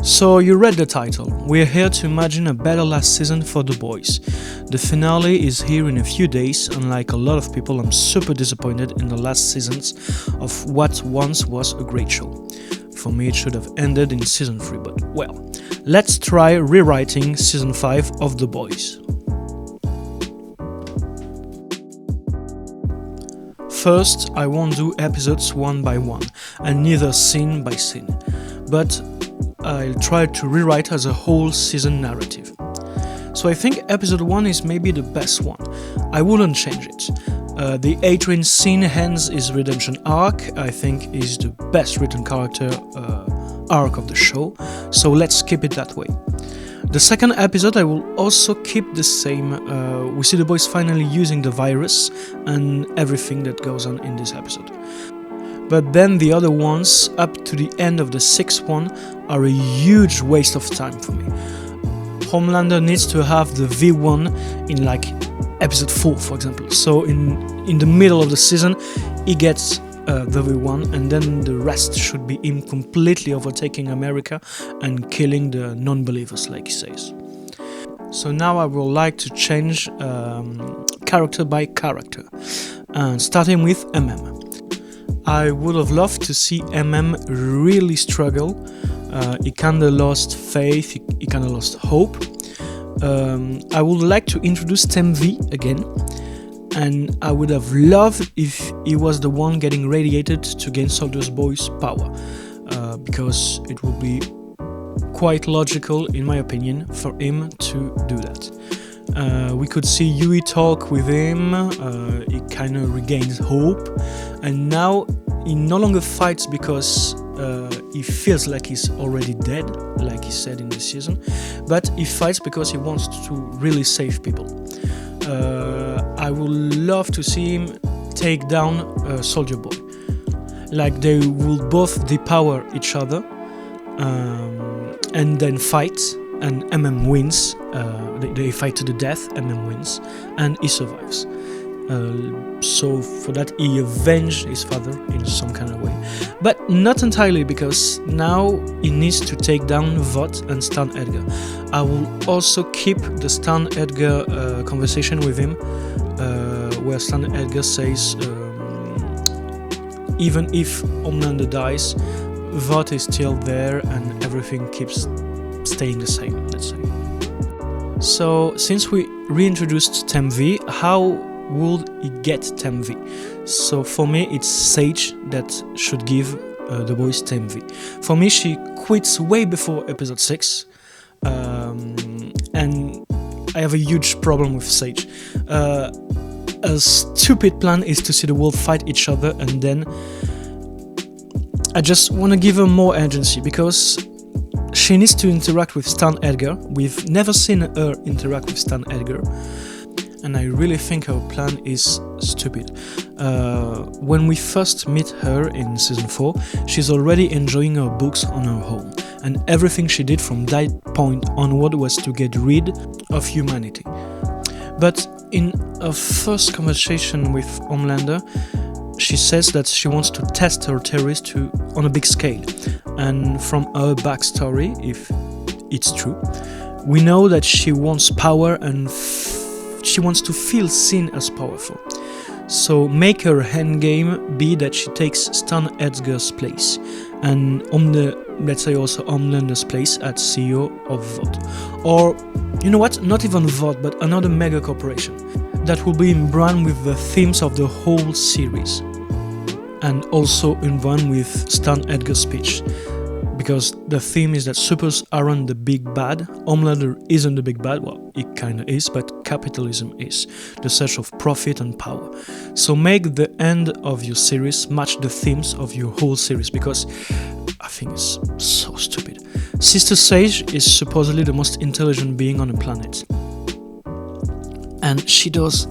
So you read the title. We're here to imagine a better last season for The Boys. The finale is here in a few days, and like a lot of people, I'm super disappointed in the last seasons of what once was a great show. For me, it should have ended in season 3, but well, let's try rewriting season 5 of The Boys. First, I won't do episodes one by one, and neither scene by scene, but I'll try to rewrite as a whole season narrative. So I think episode 1 is maybe the best one. I wouldn't change it. The Adrian scene ends his redemption arc, I think is the best written character arc of the show, so let's keep it that way. The second episode I will also keep the same. We see the boys finally using the virus and everything that goes on in this episode. But then the other ones, up to the end of the 6th one, are a huge waste of time for me. Homelander needs to have the V1 in like episode 4, for example. So in the middle of the season, he gets the V1, and then the rest should be him completely overtaking America and killing the non-believers, like he says. So now I would like to change character by character, starting with MM. I would have loved to see MM really struggle. He kinda lost faith, he kinda lost hope. I would like to introduce Tem V again, and I would have loved if he was the one getting radiated to gain Soldier Boy's power, because it would be quite logical, in my opinion, for him to do that. We could see Yui talk with him, he kind of regains hope, and now he no longer fights because he feels like he's already dead, like he said in this season, but he fights because he wants to really save people. I would love to see him take down Soldier Boy. Like they will both depower each other and then fight, and MM wins. They fight to the death, MM wins, and he survives. So for that he avenged his father in some kind of way. But not entirely, because now he needs to take down Vought and Stan Edgar. I will also keep the Stan Edgar conversation with him, where Stan Edgar says even if Homelander dies, Vought is still there and everything keeps staying the same, let's say. So since we reintroduced Tem V, how would he get Tem V? So for me it's Sage that should give the boys Tem V. For me she quits way before episode 6, and I have a huge problem with Sage. A stupid plan is to see the world fight each other, and then I just want to give her more agency, because she needs to interact with Stan Edgar. We've never seen her interact with Stan Edgar, and I really think her plan is stupid. When we first meet her in season 4, she's already enjoying her books on her own, and everything she did from that point onward was to get rid of humanity. But in her first conversation with Homelander, she says that she wants to test her theories on a big scale, and from her backstory, if it's true, we know that she wants power and she wants to feel seen as powerful. So make her endgame be that she takes Stan Edgar's place, and let's say also Homelander's place as CEO of Vought. Or, you know what, not even Vought, but another mega corporation that will be in brand with the themes of the whole series, and also in brand with Stan Edgar's speech, because the theme is that supers aren't the big bad, Homelander isn't the big bad, well, it kinda is, but capitalism is, the search of profit and power. So make the end of your series match the themes of your whole series, because I think it's so stupid. Sister Sage is supposedly the most intelligent being on the planet, and she does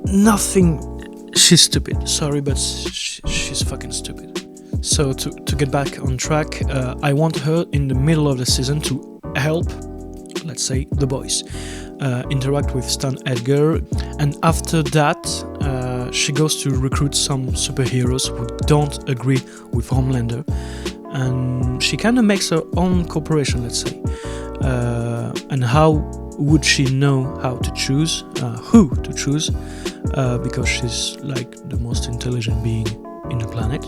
nothing. She's stupid, sorry, but she's fucking stupid. So to get back on track, I want her in the middle of the season to help, let's say, the boys interact with Stan Edgar, and after that she goes to recruit some superheroes who don't agree with Homelander, and she kind of makes her own corporation, let's say. And how would she know how to choose, who to choose, because she's like the most intelligent being in the planet.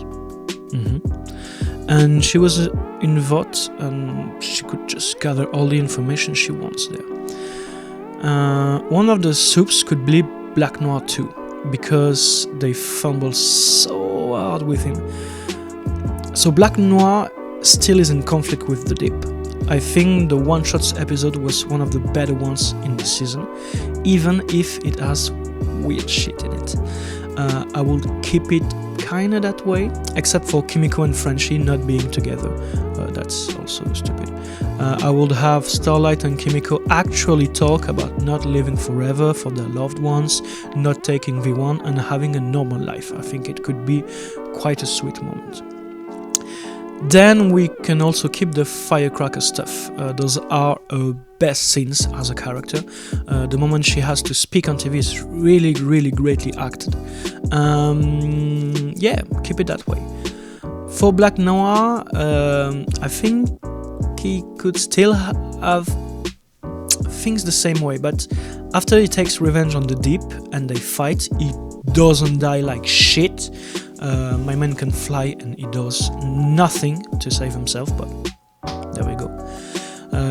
And she was in VOT, and she could just gather all the information she wants there. One of the soups could be Black Noir too, because they fumble so hard with him. So Black Noir still is in conflict with the Deep. I think the One Shots episode was one of the better ones in the season, even if it has weird shit in it. I will keep it kinda that way, except for Kimiko and Frenchie not being together. That's also stupid. I would have Starlight and Kimiko actually talk about not living forever for their loved ones, not taking V1 and having a normal life. I think it could be quite a sweet moment. Then we can also keep the firecracker stuff. Those are her best scenes as a character. The moment she has to speak on TV is really, really greatly acted. Yeah, keep it that way. For Black Noir, I think he could still have things the same way, but after he takes revenge on the Deep and they fight, he doesn't die like shit. My man can fly and he does nothing to save himself, but there we go.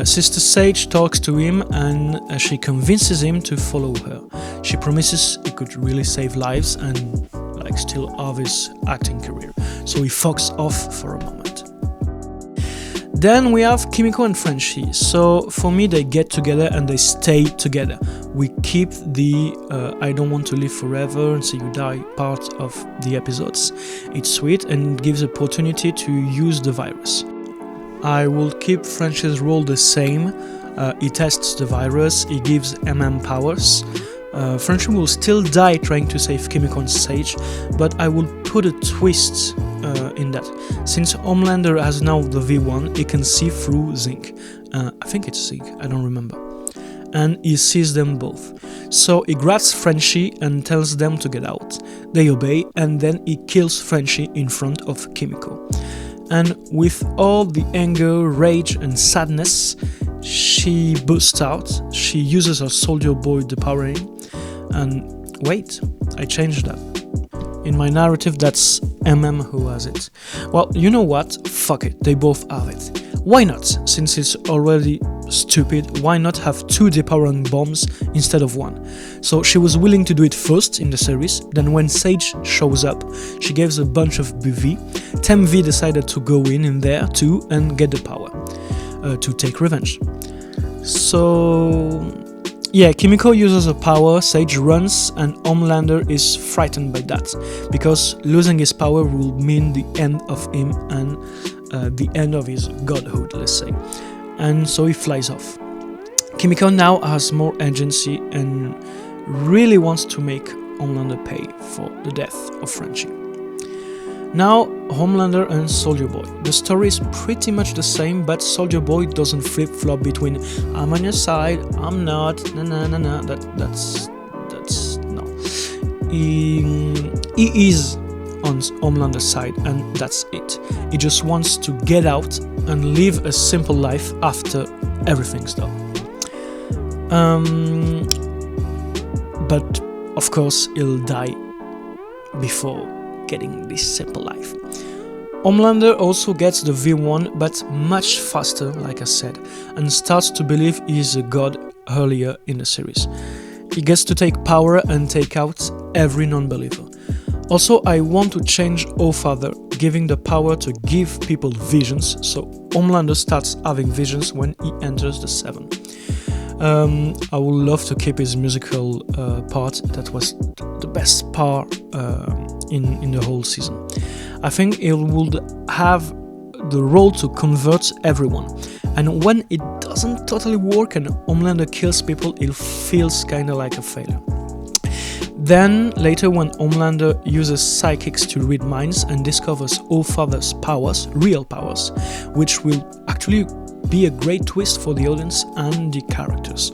Sister Sage talks to him and she convinces him to follow her. She promises he could really save lives and like still have his acting career, so he fucks off for a moment. Then we have Kimiko and Frenchie. So for me, they get together and they stay together. We keep the I don't want to live forever and see you die part of the episodes. It's sweet and it gives opportunity to use the virus. I will keep Frenchie's role the same. He tests the virus, he gives powers. Frenchie will still die trying to save Kimiko and Sage, but I will put a twist in that. Since Homelander has now the V1, he can see through Zinc. I think it's Zinc, I don't remember. And he sees them both. So he grabs Frenchie and tells them to get out. They obey, and then he kills Frenchie in front of Kimiko. And with all the anger, rage and sadness, she bursts out. She uses her Soldier Boy depowering. And wait, I changed that. In my narrative, that's who has it. Well, you know what? Fuck it, they both have it. Why not? Since it's already stupid, why not have 2 depowering bombs instead of 1? So she was willing to do it first in the series, then when Sage shows up, she gives a bunch of BV. TemV decided to go in there too and get the power to take revenge. So yeah, Kimiko uses her power, Sage runs, and Homelander is frightened by that, because losing his power will mean the end of him and the end of his godhood, let's say. And so he flies off. Kimiko now has more agency and really wants to make Homelander pay for the death of Frenchie. Now, Homelander and Soldier Boy. The story is pretty much the same, but Soldier Boy doesn't flip-flop between I'm on your side, I'm not, nah, that's no. He is on Homelander's side, and that's it. He just wants to get out and live a simple life after everything's done. But of course, he'll die before getting this simple life. Homelander also gets the V1, but much faster, like I said, and starts to believe he is a god earlier in the series. He gets to take power and take out every non-believer. Also, I want to change All-Father, giving the power to give people visions, so Homelander starts having visions when he enters the 7. I would love to keep his musical part. That was the best part in the whole season. I think he would have the role to convert everyone, and when it doesn't totally work and Homelander kills people, it feels kinda like a failure. Then later, when Homelander uses psychics to read minds and discovers All-Father's powers, real powers, which will actually be a great twist for the audience and the characters.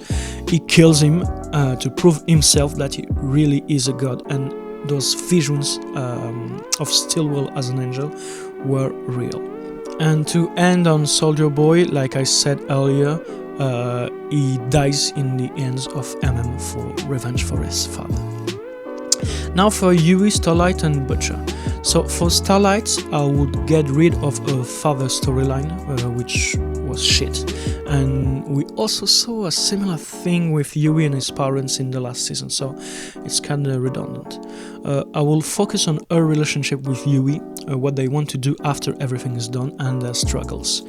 He kills him to prove himself that he really is a god, and those visions of Stillwell as an angel were real. And to end on Soldier Boy, like I said earlier, he dies in the hands of for revenge for his father. Now for Yui, Starlight and Butcher. So for Starlight, I would get rid of her father storyline, which was shit. And we also saw a similar thing with Yui and his parents in the last season, so it's kinda redundant. I will focus on her relationship with Yui, what they want to do after everything is done, and their struggles.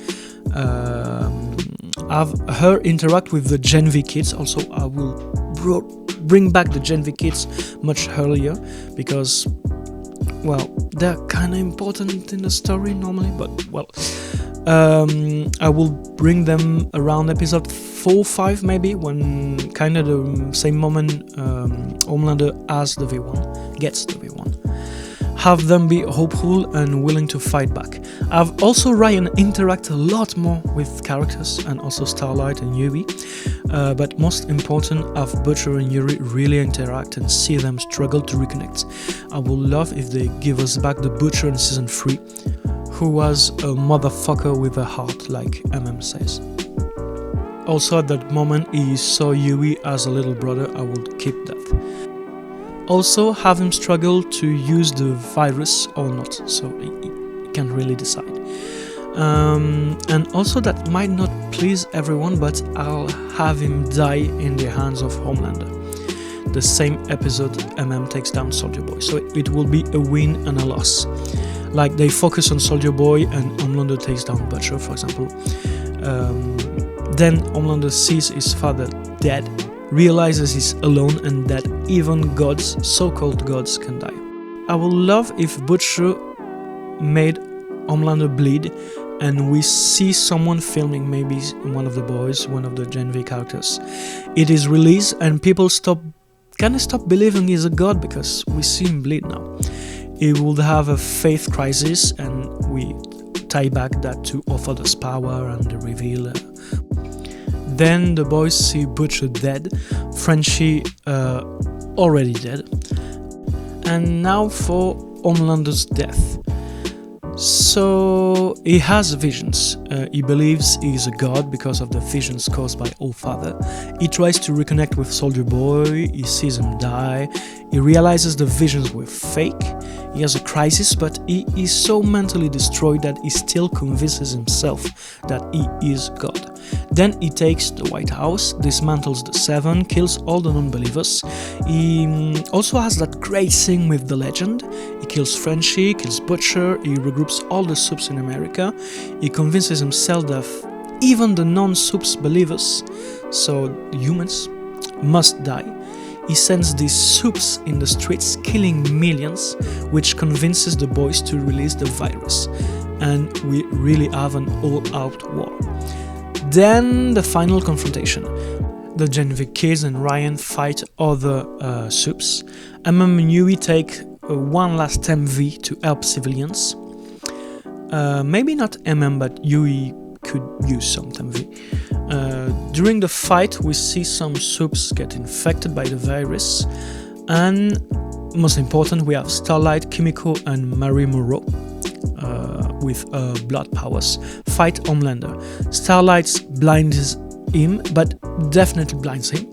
Have her interact with the Gen V kids. Also, I will bring back the Gen V kids much earlier, because, well, they're kinda important in the story normally, but, well, I will bring them around episode 4-5 maybe, when kinda the same moment Homelander gets the V1. Have them be hopeful and willing to fight back. Have also Ryan interact a lot more with characters, and also Starlight and Yui, but most important, have Butcher and Yuri really interact and see them struggle to reconnect. I would love if they give us back the Butcher in season 3, who was a motherfucker with a heart, like says. Also at that moment he saw Yui as a little brother, I would keep that. Also have him struggle to use the virus or not, so he can't really decide. And also that might not please everyone, but I'll have him die in the hands of Homelander. The same episode takes down Soldier Boy, so it will be a win and a loss. Like they focus on Soldier Boy and Homelander takes down Butcher, for example. Then Homelander sees his father dead, realizes he's alone and that even gods, so-called gods, can die. I would love if Butcher made Homelander bleed and we see someone filming, maybe one of the boys, one of the Gen V characters. It is released and people stop believing he's a god because we see him bleed now. He would have a faith crisis and we tie back that to Our Father's power and the reveal. Then the boys see Butcher dead, Frenchie already dead. And now for Homelander's death. So he has visions. He believes he is a god because of the visions caused by Our Father. He tries to reconnect with Soldier Boy, he sees him die, he realizes the visions were fake, he has a crisis, but he is so mentally destroyed that he still convinces himself that he is God. Then he takes the White House, dismantles the Seven, kills all the non-believers. He also has that great thing with the legend. He kills Frenchie, kills Butcher, he regroups all the soups in America. He convinces himself that even the non-soups believers, so humans, must die. He sends these soups in the streets, killing millions, which convinces the boys to release the virus. And we really have an all-out war. Then the final confrontation. The Gen V kids and Ryan fight other soups. and Yui take one last MV to help civilians. Maybe not but Yui could use some MV. During the fight we see some soups get infected by the virus, and most important we have Starlight, Kimiko and Mary Moreau with blood powers fight Homelander. Starlight blinds him, but definitely blinds him.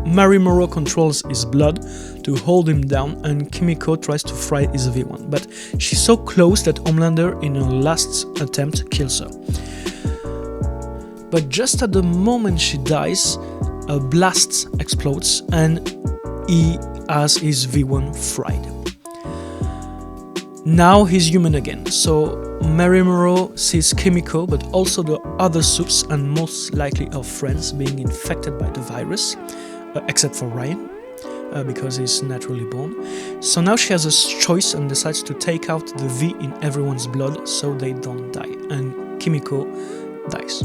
Mary Moreau controls his blood to hold him down, and Kimiko tries to fry his V1, but she's so close that Homelander in her last attempt kills her. But just at the moment she dies, a blast explodes and he has his V1 fried. Now he's human again, so Mary Moreau sees Kimiko, but also the other soups and most likely her friends being infected by the virus, except for Ryan, because he's naturally born. So now she has a choice and decides to take out the V in everyone's blood so they don't die, and Kimiko dies.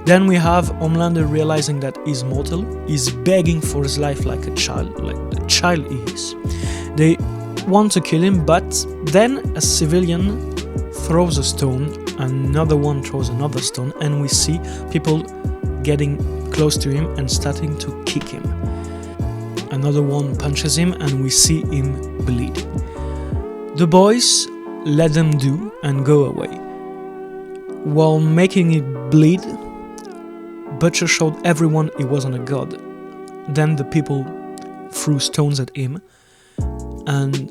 Then we have Homelander realizing that he's mortal, he's begging for his life like a child, like the child he is. They want to kill him, but then a civilian throws a stone, another one throws another stone, and we see people getting close to him and starting to kick him. Another one punches him and we see him bleed. The boys let them do and go away. While making it bleed, Butcher showed everyone he wasn't a god. Then the people threw stones at him and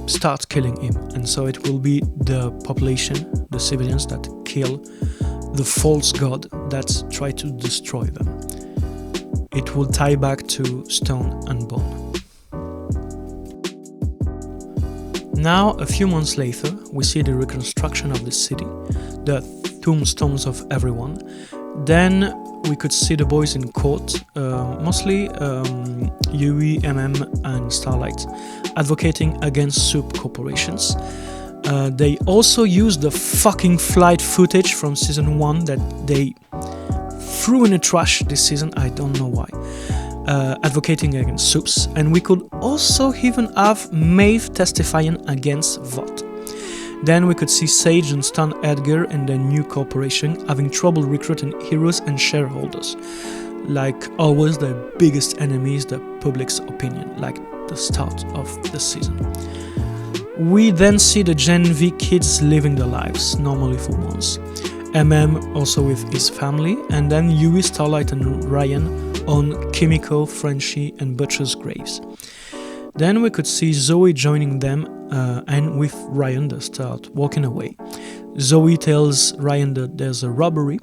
start killing him. And so it will be the population, the civilians, that kill the false god that try to destroy them. It will tie back to stone and bone. Now, a few months later, we see the reconstruction of the city, the tombstones of everyone. Then we could see the boys in court, mostly Yui, and Starlight, advocating against soup corporations. They also used the fucking flight footage from season 1 that they threw in the trash this season, I don't know why, advocating against soups. And we could also even have Maeve testifying against Vought. Then we could see Sage and Stan Edgar and their new corporation having trouble recruiting heroes and shareholders. Like always, their biggest enemy is the public's opinion, like the start of the season. We then see the Gen V kids living their lives, normally for once. Also with his family, and then Yui, Starlight and Ryan on Kimiko, Frenchie and Butcher's graves. Then we could see Zoe joining them, and with Ryan they start walking away. Zoe tells Ryan that there's a robbery.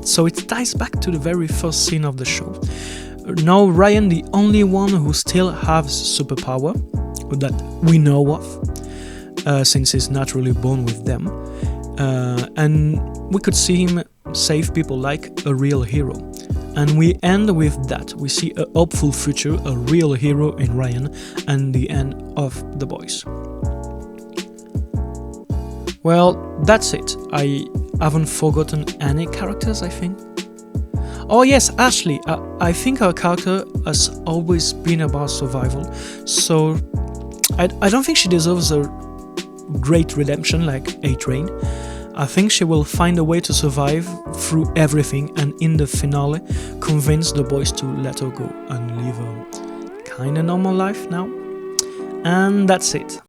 So it ties back to the very first scene of the show. Now Ryan, the only one who still has superpower that we know of, since he's naturally born with them, and we could see him save people like a real hero. And we end with that. We see a hopeful future, a real hero in Ryan, and the end of The Boys. Well, that's it. I haven't forgotten any characters, I think. Oh yes, Ashley. I think her character has always been about survival, so I don't think she deserves a great redemption like A-Train. I think she will find a way to survive through everything, and in the finale convince the boys to let her go and live a kinda normal life now. And that's it.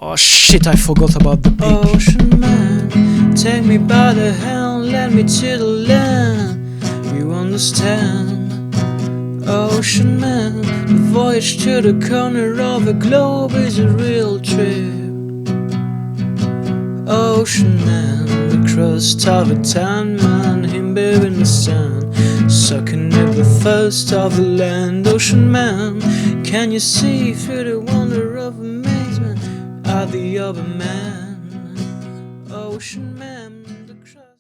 Oh shit, I forgot about the pig. Ocean man, take me by the hand, let me to the land. You understand? Ocean man, the voyage to the corner of the globe is a real trip. Ocean man, the crust of a tan man, him babe in the sand, sucking at the thirst of the land. Ocean man, can you see through the wonder of amazement at the other man? Ocean man.